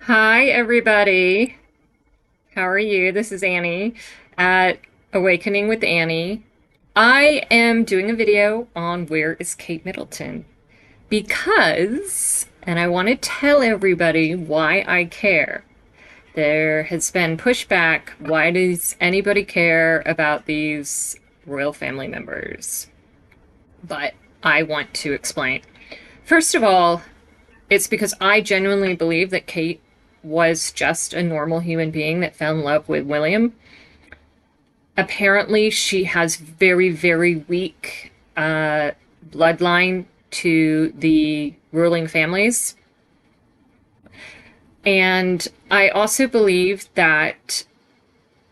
Hi, everybody. How are you? This is Annie at Awakening with Annie. I am doing a video on where is Kate Middleton because, and I want to tell everybody why I care. There has been pushback. Why does anybody care about these royal family members? But I want to explain. First of all, it's because I genuinely believe that Kate was just a normal human being that fell in love with William. Apparently, she has very, very weak bloodline to the ruling families. And I also believe that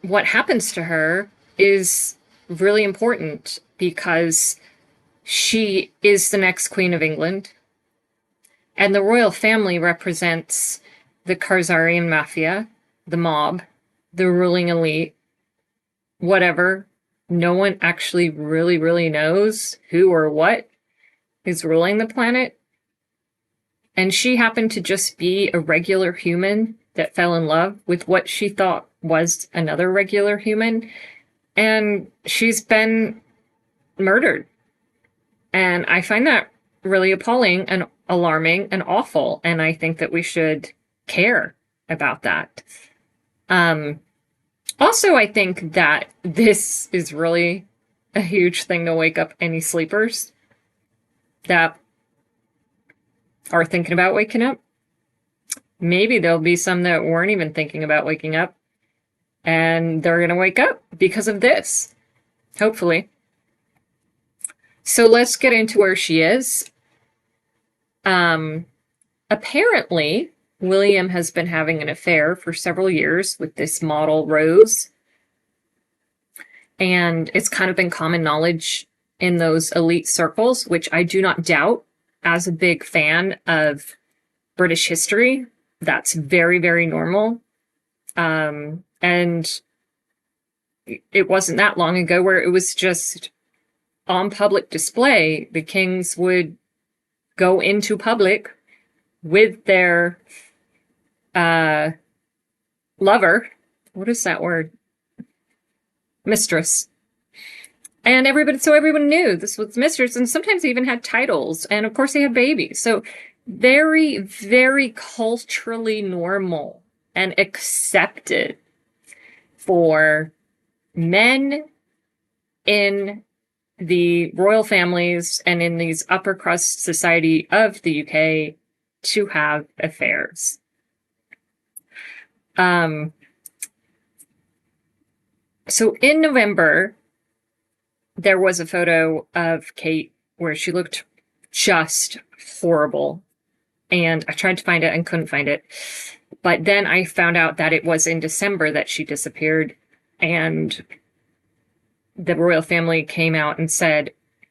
what happens to her is really important because she is the next Queen of England. And the royal family represents the Khazarian mafia, the mob, the ruling elite, whatever. No one actually really knows who or what is ruling the planet. And she happened to just be a regular human that fell in love with what she thought was another regular human. And she's been murdered. And I find that really appalling and alarming and awful. And I think that we should care about that. Also, I think that this is really a huge thing to wake up any sleepers that are thinking about waking up. Maybe there'll be some that weren't even thinking about waking up, and they're going to wake up because of this, hopefully. So let's get into where she is. Apparently, William has been having an affair for several years with this model, Rose. And it's kind of been common knowledge in those elite circles, which I do not doubt. As a big fan of British history, that's very, very normal. And it wasn't that long ago where it was just on public display. The kings would go into public with their lover. What is that word? Mistress. And everyone knew this was mistress, and sometimes they even had titles, and of course they had babies. So very, very culturally normal and accepted for men in the royal families and in these upper crust society of the UK to have affairs. So in November, there was a photo of Kate where she looked just horrible. And I tried to find it and couldn't find it. But then I found out that it was in December that she disappeared. And the royal family came out and said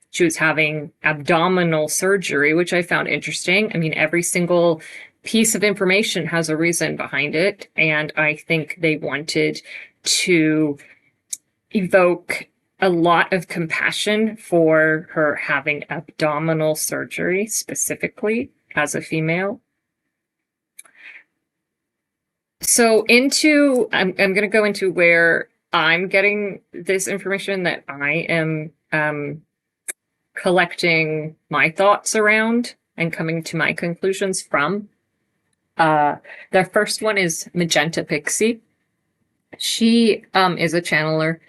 she was having abdominal surgery, which I found interesting. I mean, every single piece of information has a reason behind it. And I think they wanted to evoke a lot of compassion for her having abdominal surgery, specifically as a female. So I'm going to go into where I'm getting this information that I am collecting my thoughts around and coming to my conclusions from. The first one is Magenta Pixie. She is a channeler.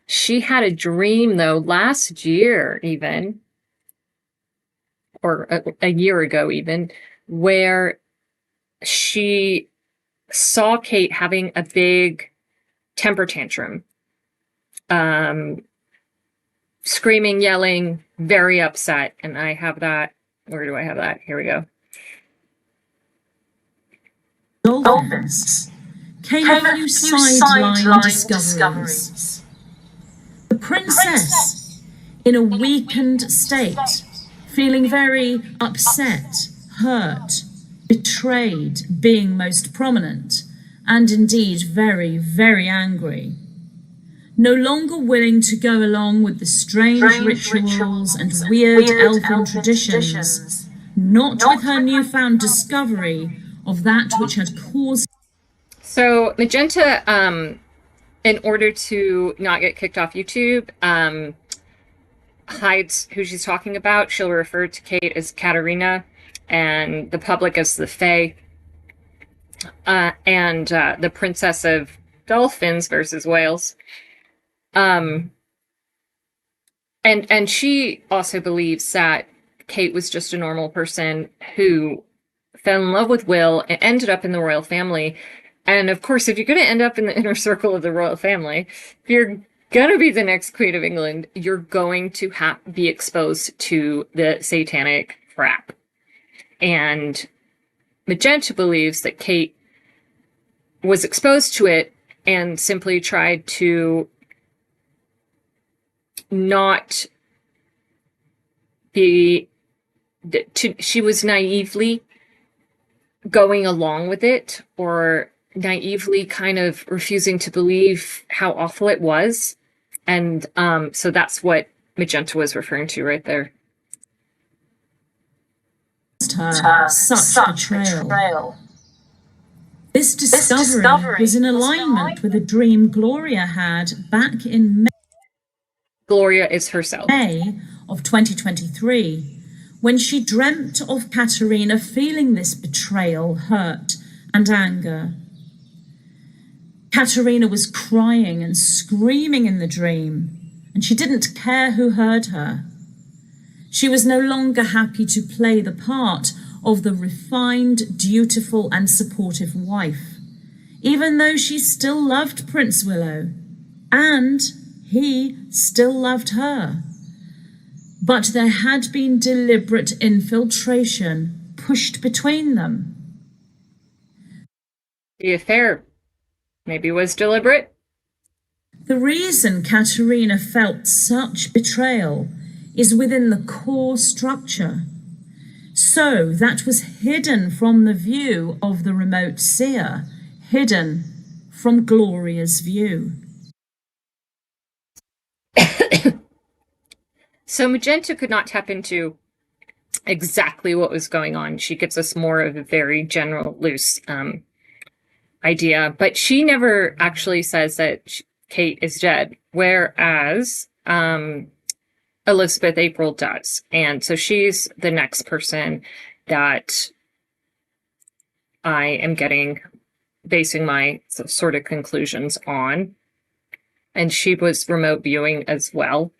She had a dream, though, last year even, or a year ago even, where she saw Kate having a big temper tantrum. Screaming, yelling, very upset. And I have that. Where do I have that? Here we go. Dolphins came a few sideline discoveries. The princess, in a weakened state, feeling very upset, hurt, betrayed, being most prominent, and indeed very, very angry. No longer willing to go along with the strange rituals and weird elfin traditions, not with her newfound discovery of that which had caused. So Magenta, in order to not get kicked off YouTube, hides who she's talking about. She'll refer to Kate as Katerina and the public as the Fae, and the Princess of Dolphins versus Whales. And she also believes that Kate was just a normal person who fell in love with Will and ended up in the royal family. And of course, if you're going to end up in the inner circle of the royal family, if you're going to be the next Queen of England, you're going to be exposed to the satanic crap. And Magenta believes that Kate was exposed to it and simply tried to not be... she was naively going along with it, or naively kind of refusing to believe how awful it was. And so that's what Magenta was referring to right there. Such betrayal. This discovery was in alignment with a dream Gloria had back in Gloria is herself. May of 2023, when she dreamt of Katerina feeling this betrayal, hurt, and anger. Katerina was crying and screaming in the dream, and she didn't care who heard her. She was no longer happy to play the part of the refined, dutiful, and supportive wife, even though she still loved Prince Willow, and he still loved her. But there had been deliberate infiltration pushed between them. The affair maybe was deliberate. The reason Katerina felt such betrayal is within the core structure. So that was hidden from the view of the remote seer, hidden from Gloria's view. So Magenta could not tap into exactly what was going on. She gives us more of a very general, loose idea, but she never actually says that Kate is dead, whereas Elizabeth April does. And so she's the next person that I am basing my sort of conclusions on. And she was remote viewing as well.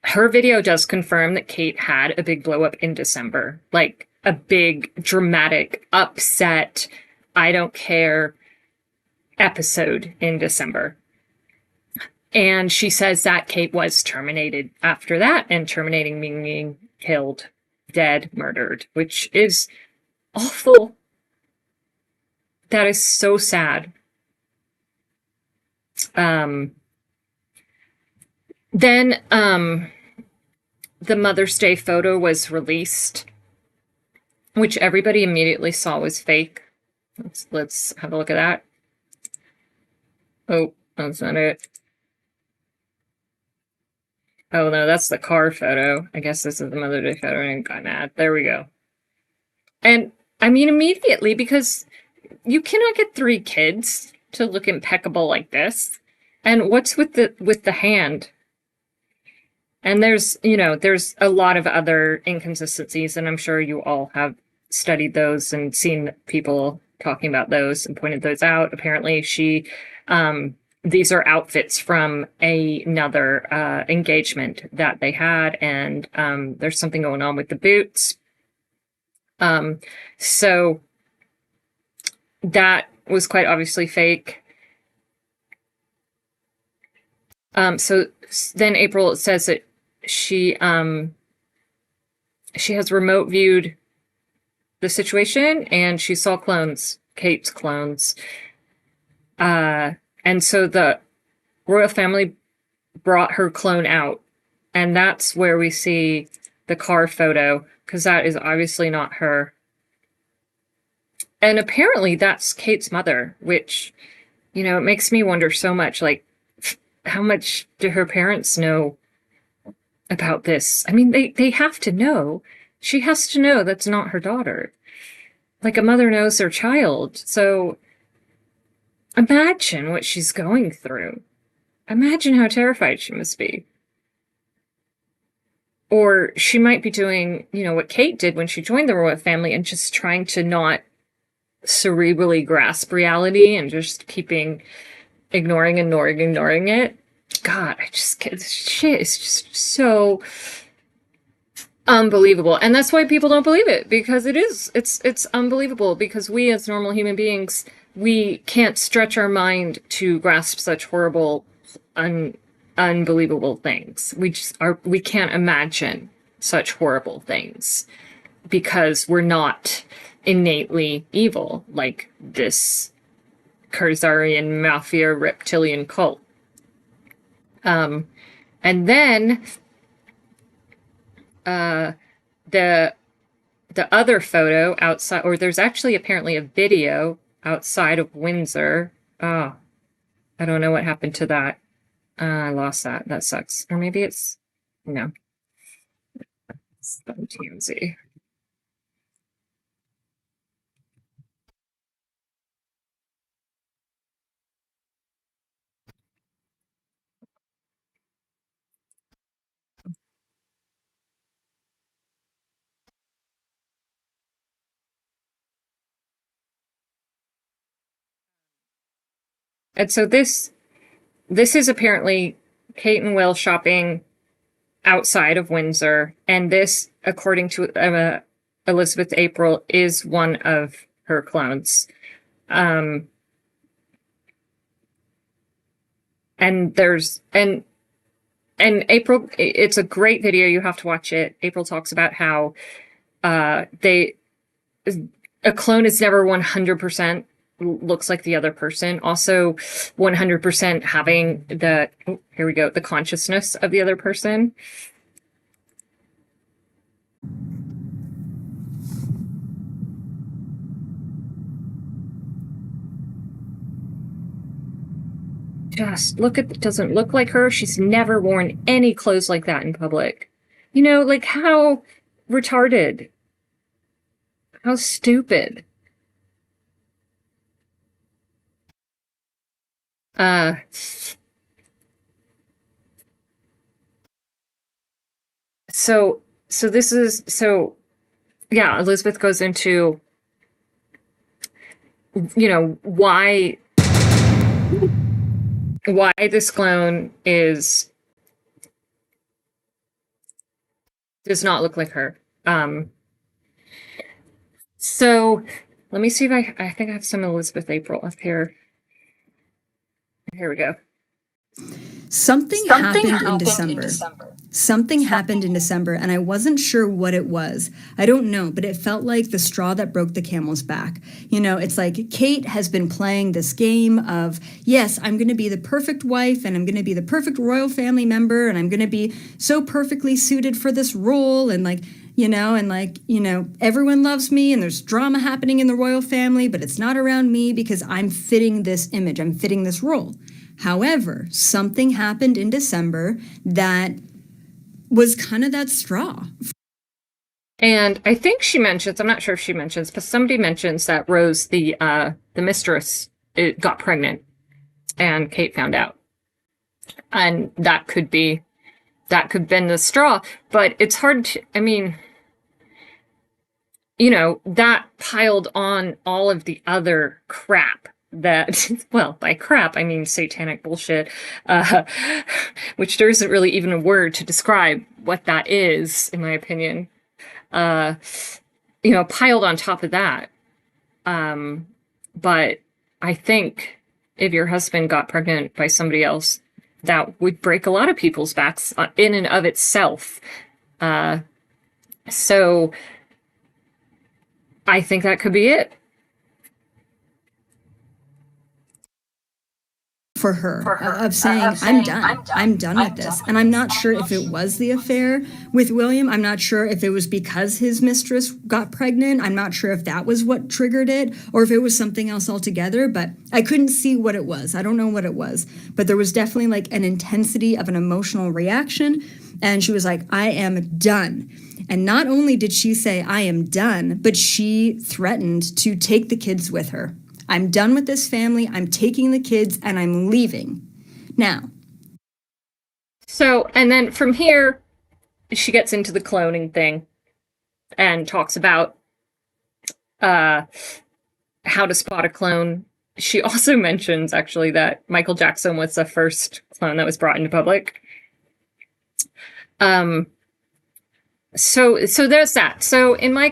Her video does confirm that Kate had a big blow up in December, like a big dramatic upset, I don't care episode in December. And she says that Kate was terminated after that, and terminating meaning killed, dead, murdered, which is awful. That is so sad. Then the Mother's Day photo was released, which everybody immediately saw was fake. Let's have a look at that. Oh, that's not it. Oh no, that's the car photo. I guess this is the Mother's Day photo and I got mad. There we go. And I mean immediately, because you cannot get 3 kids to look impeccable like this. And what's with the hand? And there's a lot of other inconsistencies, and I'm sure you all have studied those and seen people talking about those and pointed those out. Apparently these are outfits from another engagement that they had, and there's something going on with the boots. So that was quite obviously fake. So then April says that she has remote viewed the situation and she saw clones, Kate's clones. And so the royal family brought her clone out, and that's where we see the car photo, because that is obviously not her. And apparently that's Kate's mother, which, it makes me wonder so much, like, how much do her parents know about this? I mean, they have to know. She has to know that's not her daughter. like a mother knows their child. So imagine what she's going through. Imagine how terrified she must be. Or she might be doing, what Kate did when she joined the royal family and just trying to not cerebrally grasp reality and just ignoring it. God, this shit is just so unbelievable. And that's why people don't believe it, because it's unbelievable, because we as normal human beings, we can't stretch our mind to grasp such horrible, unbelievable things. We can't imagine such horrible things because we're not innately evil like this Khazarian mafia reptilian cult. And then the other photo outside, or there's actually apparently a video outside of Windsor. Oh, I don't know what happened to that. I lost that. That sucks. Or maybe no. It's TMZ. And so this is apparently Kate and Will shopping outside of Windsor, and this, according to Elizabeth April, is one of her clones. And April, it's a great video. You have to watch it. April talks about how a clone is never 100% looks like the other person. Also, 100% having the consciousness of the other person. Just doesn't look like her. She's never worn any clothes like that in public. Like how retarded. How stupid. So yeah, Elizabeth goes into, why this clone does not look like her. So let me see if I think I have some Elizabeth April up here. Here we go. Something happened in December. Something happened in December, and I wasn't sure what it was. I don't know, but it felt like the straw that broke the camel's back. It's like Kate has been playing this game of, yes, I'm going to be the perfect wife, and I'm going to be the perfect royal family member, and I'm going to be so perfectly suited for this role, and everyone loves me, and there's drama happening in the royal family, but it's not around me because I'm fitting this image, I'm fitting this role. However, something happened in December that was kind of that straw. And I think she mentions, I'm not sure if she mentions, but somebody mentions that Rose, the mistress, got pregnant, and Kate found out. And that could have been the straw. But it's hard to, that piled on all of the other crap that, well, by crap, I mean satanic bullshit, which there isn't really even a word to describe what that is, in my opinion, piled on top of that. But I think if your husband got pregnant by somebody else, that would break a lot of people's backs in and of itself. So I think that could be it. For her, of saying, I'm done with this. And I'm not sure if it was the affair with William. I'm not sure if it was because his mistress got pregnant. I'm not sure if that was what triggered it, or if it was something else altogether, but I couldn't see what it was. I don't know what it was, but there was definitely like an intensity of an emotional reaction And she was like, I am done. And not only did she say, I am done, but she threatened to take the kids with her. I'm done with this family. I'm taking the kids and I'm leaving. Now. So, and then from here, she gets into the cloning thing and talks about how to spot a clone. She also mentions, actually, that Michael Jackson was the first clone that was brought into public. So there's that. So in my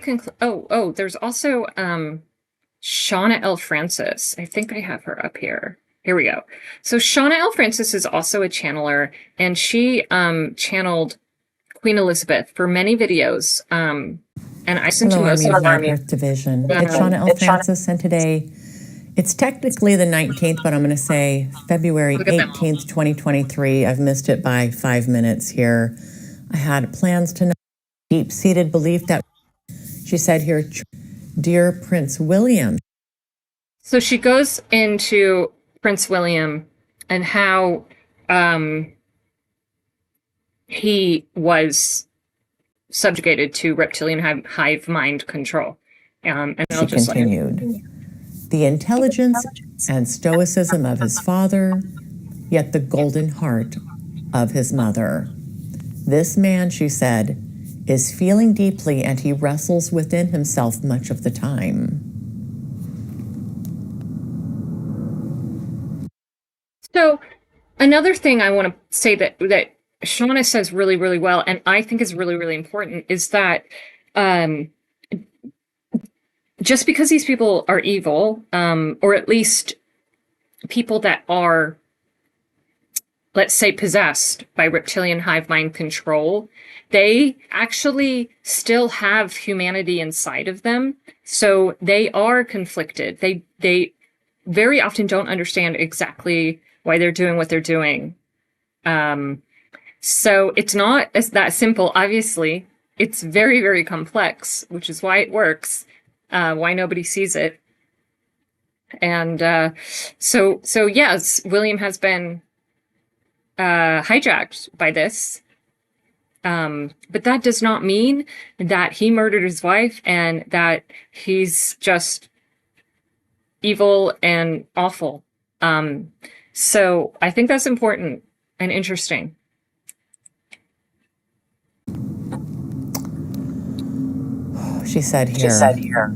there's also Shauna L. Francis. I think I have her up here. Here we go. So Shauna L. Francis is also a channeler, and she channeled Queen Elizabeth for many videos. And I sent to most of our Earth Division. It's Shauna L. Francis, and today it's technically the 19th, but I'm going to say February 18th, 2023. I've missed it by 5 minutes here. I had plans to know deep-seated belief that she said here, Dear Prince William. So she goes into Prince William and how he was subjugated to reptilian hive mind control. And she continued, the intelligence and stoicism of his father, yet the golden heart of his mother. This man, she said, is feeling deeply and he wrestles within himself much of the time. So another thing I want to say that Shauna says really, really well, and I think is really, really important, is that just because these people are evil, or at least people that are, let's say, possessed by reptilian hive mind control, they actually still have humanity inside of them. So they are conflicted. They very often don't understand exactly why they're doing what they're doing. So it's not that simple, obviously. It's very, very complex, which is why it works, why nobody sees it. And so yes, William has been hijacked by this. But that does not mean that he murdered his wife and that he's just evil and awful. So I think that's important and interesting. She said here,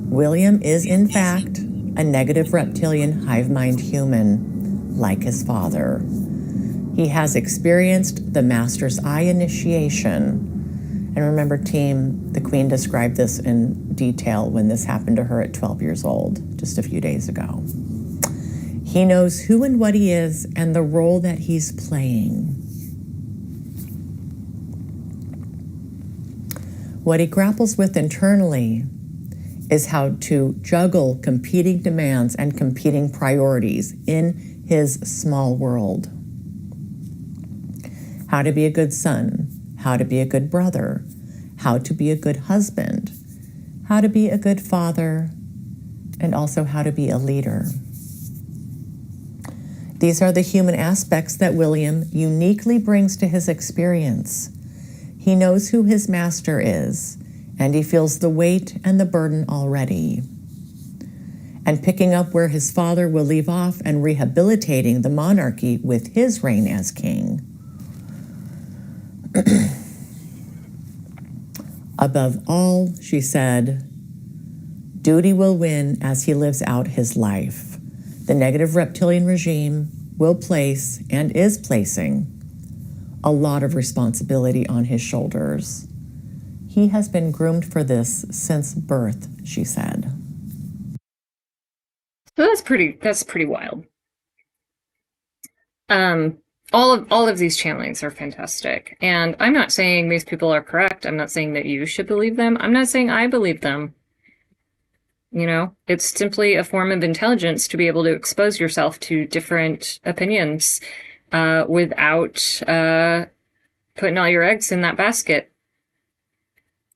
William is in fact a negative reptilian hive mind human like his father. He has experienced the Master's Eye initiation. And remember, team, the Queen described this in detail when this happened to her at 12 years old, just a few days ago. He knows who and what he is and the role that he's playing. What he grapples with internally is how to juggle competing demands and competing priorities in his small world. How to be a good son, how to be a good brother, how to be a good husband, how to be a good father, and also how to be a leader. These are the human aspects that William uniquely brings to his experience. He knows who his master is, and he feels the weight and the burden already. And picking up where his father will leave off and rehabilitating the monarchy with his reign as king. Above all, she said, duty will win as he lives out his life. The negative reptilian regime will place and is placing a lot of responsibility on his shoulders. He has been groomed for this since birth, she said. So that's pretty wild. All of these channelings are fantastic. And I'm not saying these people are correct. I'm not saying that you should believe them. I'm not saying I believe them. You know, it's simply a form of intelligence to be able to expose yourself to different opinions without putting all your eggs in that basket.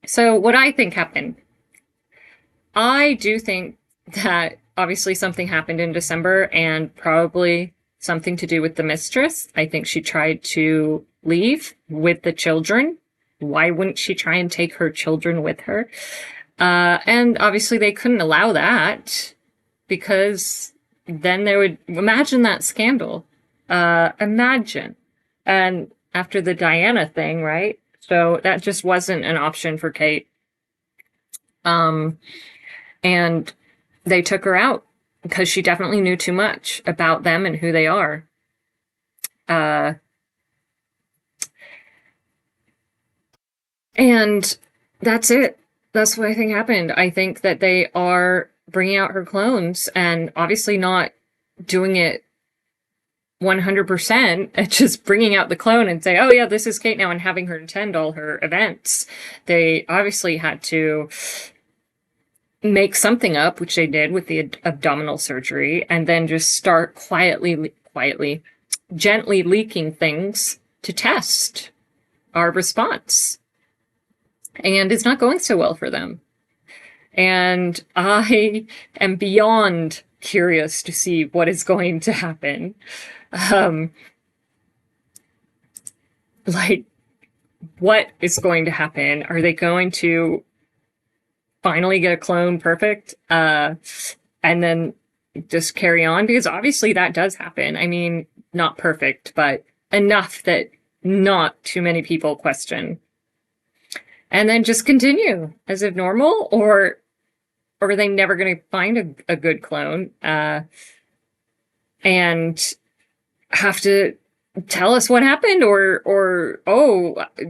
So what I think happened, I do think that obviously something happened in December and probably something to do with the mistress. I think she tried to leave with the children. Why wouldn't she try and take her children with her? And obviously they couldn't allow that, because then they would imagine that scandal. Imagine. And after the Diana thing, right? So that just wasn't an option for Kate. And they took her out because she definitely knew too much about them and who they are. And that's it. That's what I think happened. I think that they are bringing out her clones and obviously not doing it 100%, just bringing out the clone and say, oh yeah, this is Kate now, and having her attend all her events. They obviously had to make something up, which they did with the abdominal surgery, and then just start gently leaking things to test our response. And it's not going so well for them. And I am beyond curious to see what is going to happen. Like, what is going to happen? Are they going to finally get a clone perfect? And then just carry on? Because obviously that does happen. I mean, not perfect, but enough that not too many people question. And then just continue as if normal, or are they never going to find a good clone and have to tell us what happened, or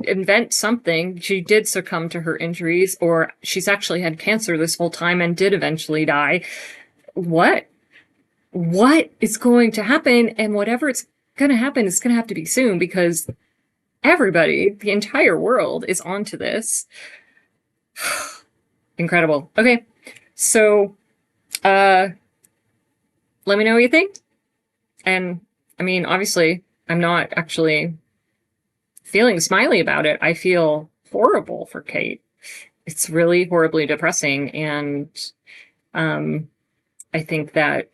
invent something? She did succumb to her injuries, or she's actually had cancer this whole time and did eventually die. What is going to happen? And whatever it's going to happen, it's going to have to be soon, because everybody, the entire world, is onto this. Incredible. Okay, so let me know what you think. And I mean, obviously, I'm not actually feeling smiley about it. I feel horrible for Kate. It's really horribly depressing, and I think that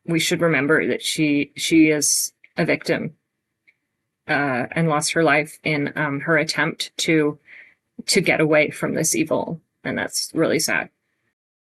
we should remember that she is a victim and lost her life in her attempt to get away from this evil, and that's really sad.